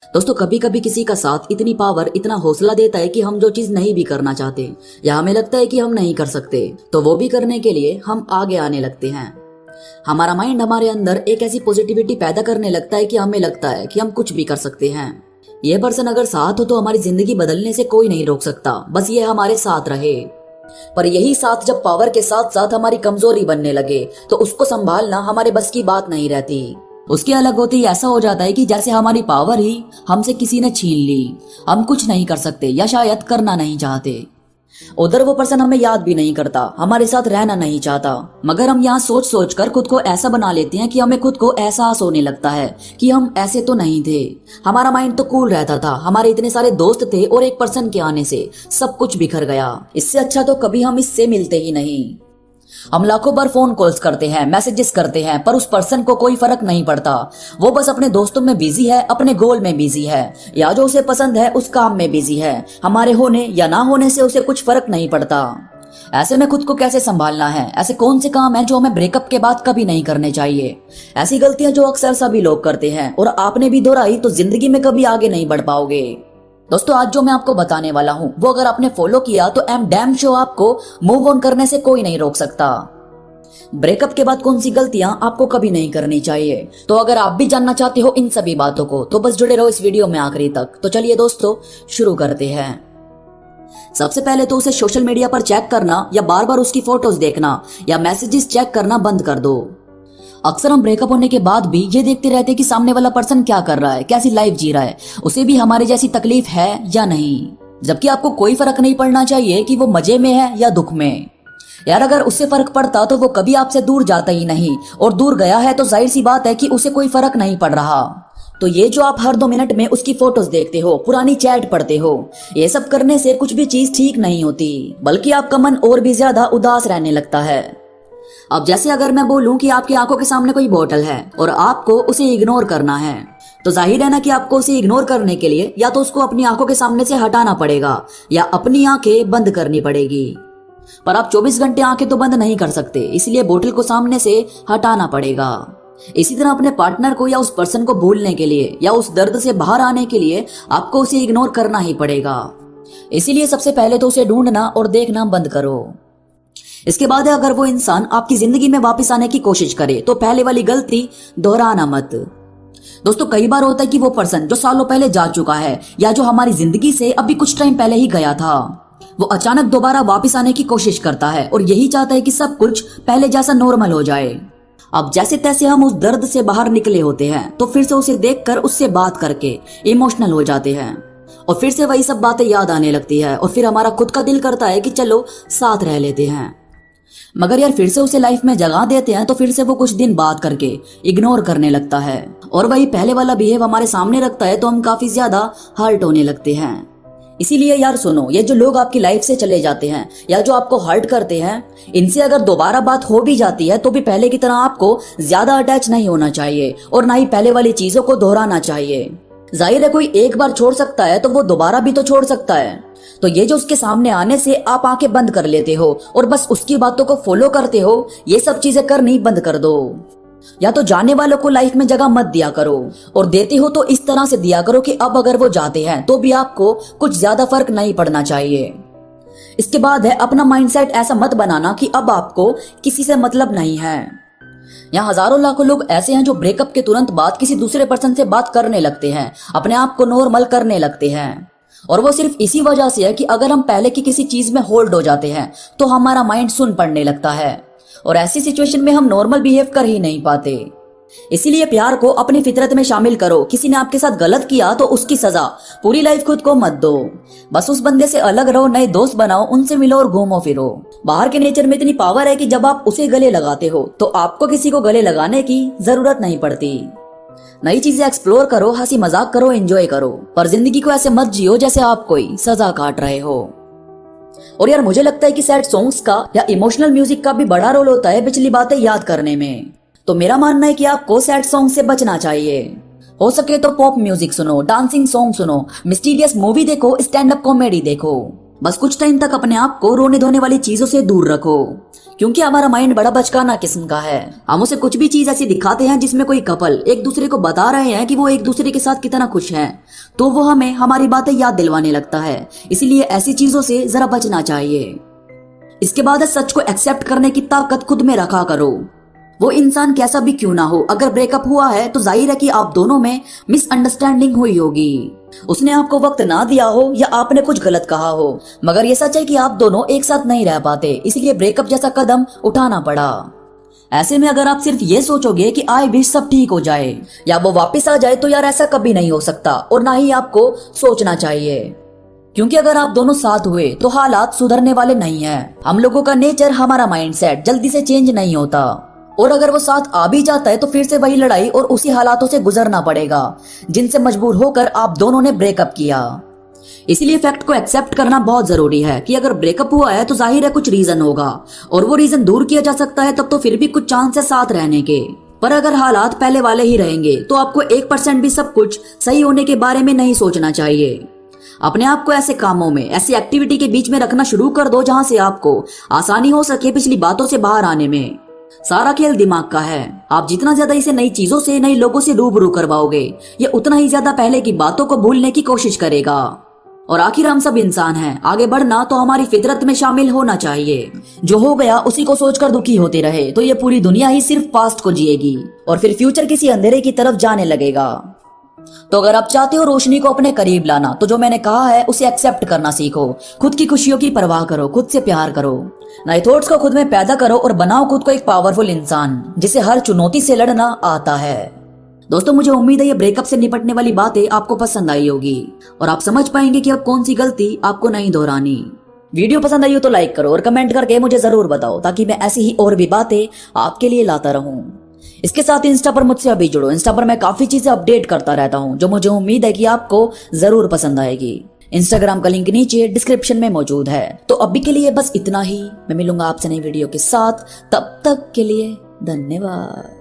दोस्तों कभी कभी किसी का साथ इतनी पावर, इतना हौसला देता है कि हम जो चीज नहीं भी करना चाहते या हमें लगता है कि हम नहीं कर सकते, तो वो भी करने के लिए हम आगे आने लगते हैं। हमारा माइंड हमारे अंदर एक ऐसी पॉजिटिविटी पैदा करने लगता है कि हमें लगता है कि हम कुछ भी कर सकते हैं। ये पर्सन अगर साथ हो तो हमारी जिंदगी बदलने से कोई नहीं रोक सकता, बस ये हमारे साथ रहे। पर यही साथ जब पावर के साथ साथ हमारी कमजोरी बनने लगे तो उसको संभालना हमारे बस की बात नहीं रहती। उसके अलग होते ही ऐसा हो जाता है कि जैसे हमारी पावर ही हमसे किसी ने छीन ली, हम कुछ नहीं कर सकते या शायद करना नहीं चाहते। उधर वो पर्सन हमें याद भी नहीं करता, हमारे साथ रहना नहीं चाहता, मगर हम यहाँ सोच सोच कर खुद को ऐसा बना लेते हैं कि हमें खुद को एहसास होने लगता है कि हम ऐसे तो नहीं थे। हमारा माइंड तो कूल रहता था, हमारे इतने सारे दोस्त थे और एक पर्सन के आने से सब कुछ बिखर गया। इससे अच्छा तो कभी हम इससे मिलते ही नहीं। हम लाखों बार फोन कॉल्स करते हैं, मैसेजेस करते हैं, पर उस पर्सन को कोई फर्क नहीं पड़ता। वो बस अपने दोस्तों में बिजी है, अपने गोल में बिजी है, या जो उसे पसंद है उस काम में बिजी है। हमारे होने या ना होने से उसे कुछ फर्क नहीं पड़ता। ऐसे में खुद को कैसे संभालना है? ऐसे कौन से काम हैं जो हमें ब्रेकअप के बाद कभी नहीं करने चाहिए? ऐसी गलतियां जो अक्सर सभी लोग करते हैं और आपने भी दोहराई तो जिंदगी में कभी आगे नहीं बढ़ पाओगे। दोस्तों आज जो मैं आपको बताने वाला हूँ वो अगर आपने फॉलो किया तो एम डैम श्योर आपको मूव ऑन करने से कोई नहीं रोक सकता। ब्रेकअप के बाद कौन सी गलतियां आपको कभी नहीं करनी चाहिए, तो अगर आप भी जानना चाहते हो इन सभी बातों को तो बस जुड़े रहो इस वीडियो में आखिरी तक। तो चलिए दोस्तों शुरू करते हैं। सबसे पहले तो उसे सोशल मीडिया पर चेक करना या बार बार उसकी फोटोज देखना या मैसेजेस चेक करना बंद कर दो। अक्सर हम ब्रेकअप होने के बाद भी ये देखते रहते हैं कि सामने वाला पर्सन क्या कर रहा है, कैसी लाइफ जी रहा है, उसे भी हमारे जैसी तकलीफ है या नहीं। जबकि आपको कोई फर्क नहीं पड़ना चाहिए कि वो मजे में है या दुख में। यार अगर उससे फर्क पड़ता तो वो कभी आपसे दूर जाता ही नहीं, और दूर गया है तो जाहिर सी बात है कि उसे कोई फर्क नहीं पड़ रहा। तो ये जो आप हर 2 मिनट में उसकी फोटोज देखते हो, पुरानी चैट पढ़ते हो, ये सब करने से कुछ भी चीज ठीक नहीं होती, बल्कि आपका मन और भी ज्यादा उदास रहने लगता है। अब जैसे अगर मैं बोलूं कि आपकी आंखों के सामने कोई बोतल है और आपको उसे इग्नोर करना है, तो जाहिर है ना कि आपको उसे इग्नोर करने के लिए या तो उसको अपनी आंखों के सामने से हटाना पड़ेगा या अपनी आंखें बंद करनी पड़ेगी। पर आप 24 घंटे आंखें तो बंद नहीं कर सकते, इसलिए बोतल को सामने से हटाना पड़ेगा। इसी तरह अपने पार्टनर को या उस पर्सन को भूलने के लिए या उस दर्द से बाहर आने के लिए आपको उसे इग्नोर करना ही पड़ेगा। इसीलिए सबसे पहले तो उसे ढूंढना और देखना बंद करो। इसके बाद अगर वो इंसान आपकी जिंदगी में वापस आने की कोशिश करे तो पहले वाली गलती दोहराना मत। दोस्तों कई बार होता है कि वो पर्सन जो सालों पहले जा चुका है या जो हमारी जिंदगी से अभी कुछ टाइम पहले ही गया था, वो अचानक दोबारा वापस आने की कोशिश करता है और यही चाहता है कि सब कुछ पहले जैसा नॉर्मल हो जाए। अब जैसे तैसे हम उस दर्द से बाहर निकले होते हैं तो फिर से उसे देखकर उससे बात करके इमोशनल हो जाते हैं और फिर से वही सब बातें याद आने लगती है और फिर हमारा खुद का दिल करता है कि चलो साथ रह लेते हैं। मगर यार फिर से उसे लाइफ में जगह देते हैं तो फिर से वो कुछ दिन बात करके इग्नोर करने लगता है और वही पहले वाला बिहेव हमारे सामने रखता है, तो हम काफी ज्यादा हर्ट होने लगते हैं। इसीलिए यार सुनो, ये जो लोग आपकी लाइफ से चले जाते हैं या जो आपको हर्ट करते हैं, इनसे अगर दोबारा बात हो भी जाती है तो भी पहले की तरह आपको ज्यादा अटैच नहीं होना चाहिए और ना ही पहले वाली चीजों को दोहराना चाहिए। जाहिर है कोई एक बार छोड़ सकता है तो वो दोबारा भी तो छोड़ सकता है। तो ये जो उसके सामने आने से आप आंखें बंद कर लेते हो और बस उसकी बातों को फॉलो करते हो, ये सब चीजें करनी बंद कर दो। या तो जाने वालों को लाइफ में जगह मत दिया करो, और देते हो तो इस तरह से दिया करो कि अब अगर वो जाते हैं तो भी आपको कुछ ज्यादा फर्क नहीं पड़ना चाहिए। इसके बाद है अपना माइंडसेट ऐसा मत बनाना कि अब आपको किसी से मतलब नहीं है। यहाँ हजारों लाखों लोग ऐसे हैं जो ब्रेकअप के तुरंत बाद किसी दूसरे पर्सन से बात करने लगते हैं, अपने आप को नॉर्मल करने लगते हैं, और वो सिर्फ इसी वजह से है कि अगर हम पहले की किसी चीज में होल्ड हो जाते हैं तो हमारा माइंड सुन पड़ने लगता है और ऐसी सिचुएशन में हम नॉर्मल बिहेव कर ही नहीं पाते। इसीलिए प्यार को अपनी फितरत में शामिल करो। किसी ने आपके साथ गलत किया तो उसकी सजा पूरी लाइफ खुद को मत दो। बस उस बंदे से अलग रहो, नए दोस्त बनाओ, उनसे मिलो और घूमो फिरो। बाहर के नेचर में इतनी पावर है कि जब आप उसे गले लगाते हो तो आपको किसी को गले लगाने की जरूरत नहीं पड़ती। नई चीजें एक्सप्लोर करो, हंसी मजाक करो, एंजॉय करो, पर जिंदगी को ऐसे मत जियो जैसे आप कोई सजा काट रहे हो। और यार मुझे लगता है कि सैड सॉन्ग्स का या इमोशनल म्यूजिक का भी बड़ा रोल होता है पिछली बातें याद करने में। तो मेरा मानना है कि आपको सैड सॉन्ग से बचना चाहिए। हो सके तो पॉप म्यूजिक सुनो, डांसिंग सॉन्ग सुनो, मिस्टीरियस मूवी देखो, स्टैंड अप कॉमेडी देखो। बस कुछ टाइम तक अपने आप को रोने धोने वाली चीजों से दूर रखो, क्योंकि हमारा माइंड बड़ा बचकाना किस्म का है। हम उसे कुछ भी चीज ऐसी दिखाते हैं जिसमें कोई कपल एक दूसरे को बता रहे हैं कि वो एक दूसरे के साथ कितना खुश है, तो वो हमें हमारी बातें याद दिलवाने लगता है। इसलिए ऐसी चीजों से जरा बचना चाहिए। इसके बाद सच को एक्सेप्ट करने की ताकत खुद में रखा करो। वो इंसान कैसा भी क्यों ना हो, अगर ब्रेकअप हुआ है तो जाहिर है कि आप दोनों में मिसअंडरस्टैंडिंग हुई होगी। उसने आपको वक्त ना दिया हो या आपने कुछ गलत कहा हो, मगर ये सच है कि आप दोनों एक साथ नहीं रह पाते, इसलिए ब्रेकअप जैसा कदम उठाना पड़ा। ऐसे में अगर आप सिर्फ ये सोचोगे कि आए भी सब ठीक हो जाए या वो वापस आ जाए, तो यार ऐसा कभी नहीं हो सकता और ना ही आपको सोचना चाहिए। क्योंकि अगर आप दोनों साथ हुए तो हालात सुधरने वाले नहीं है। हम लोगों का नेचर, हमारा माइंडसेट जल्दी से चेंज नहीं होता, और अगर वो साथ आ भी जाता है तो फिर से वही लड़ाई और उसी हालातों से गुजरना पड़ेगा जिनसे मजबूर होकर आप दोनों ने ब्रेकअप किया। इसीलिए फैक्ट को एक्सेप्ट करना बहुत जरूरी है कि अगर ब्रेकअप हुआ है तो जाहिर है कुछ रीजन होगा, और वो रीजन दूर किया जा सकता है तब तो फिर भी कुछ चांस है साथ रहने के। पर अगर हालात पहले वाले ही रहेंगे तो आपको 1% भी सब कुछ सही होने के बारे में नहीं सोचना चाहिए। अपने आप को ऐसे कामों में, ऐसी एक्टिविटी के बीच में रखना शुरू कर दो जहां से आपको आसानी हो सके पिछली बातों से बाहर आने में। सारा खेल दिमाग का है। आप जितना ज्यादा इसे नई चीजों से, नई लोगों से रूबरू करवाओगे, ये उतना ही ज्यादा पहले की बातों को भूलने की कोशिश करेगा। और आखिर हम सब इंसान हैं, आगे बढ़ना तो हमारी फितरत में शामिल होना चाहिए। जो हो गया उसी को सोचकर दुखी होते रहे तो ये पूरी दुनिया ही सिर्फ पास्ट को जिएगी और फिर फ्यूचर किसी अंधेरे की तरफ जाने लगेगा। तो अगर आप चाहते हो रोशनी को अपने करीब लाना, तो जो मैंने कहा है उसे एक्सेप्ट करना सीखो। खुद की खुशियों की परवाह करो, खुद से प्यार करो, नए थॉट्स को खुद में पैदा करो और बनाओ खुद को एक पावरफुल इंसान जिसे हर चुनौती से लड़ना आता है। दोस्तों, मुझे उम्मीद है ये ब्रेकअप से निपटने वाली बातें आपको पसंद आई होगी और आप समझ पाएंगे कि अब कौन सी गलती आपको नहीं दोहरानी। वीडियो पसंद आई हो तो लाइक करो और कमेंट करके मुझे जरूर बताओ, ताकि मैं ऐसी ही और भी बातें आपके लिए लाता रहूं। इसके साथ इंस्टा पर मुझसे अभी जुड़ो। इंस्टा पर मैं काफी चीजें अपडेट करता रहता हूँ जो मुझे उम्मीद है कि आपको जरूर पसंद आएगी। इंस्टाग्राम का लिंक नीचे डिस्क्रिप्शन में मौजूद है। तो अभी के लिए बस इतना ही। मैं मिलूंगा आपसे नई वीडियो के साथ, तब तक के लिए धन्यवाद।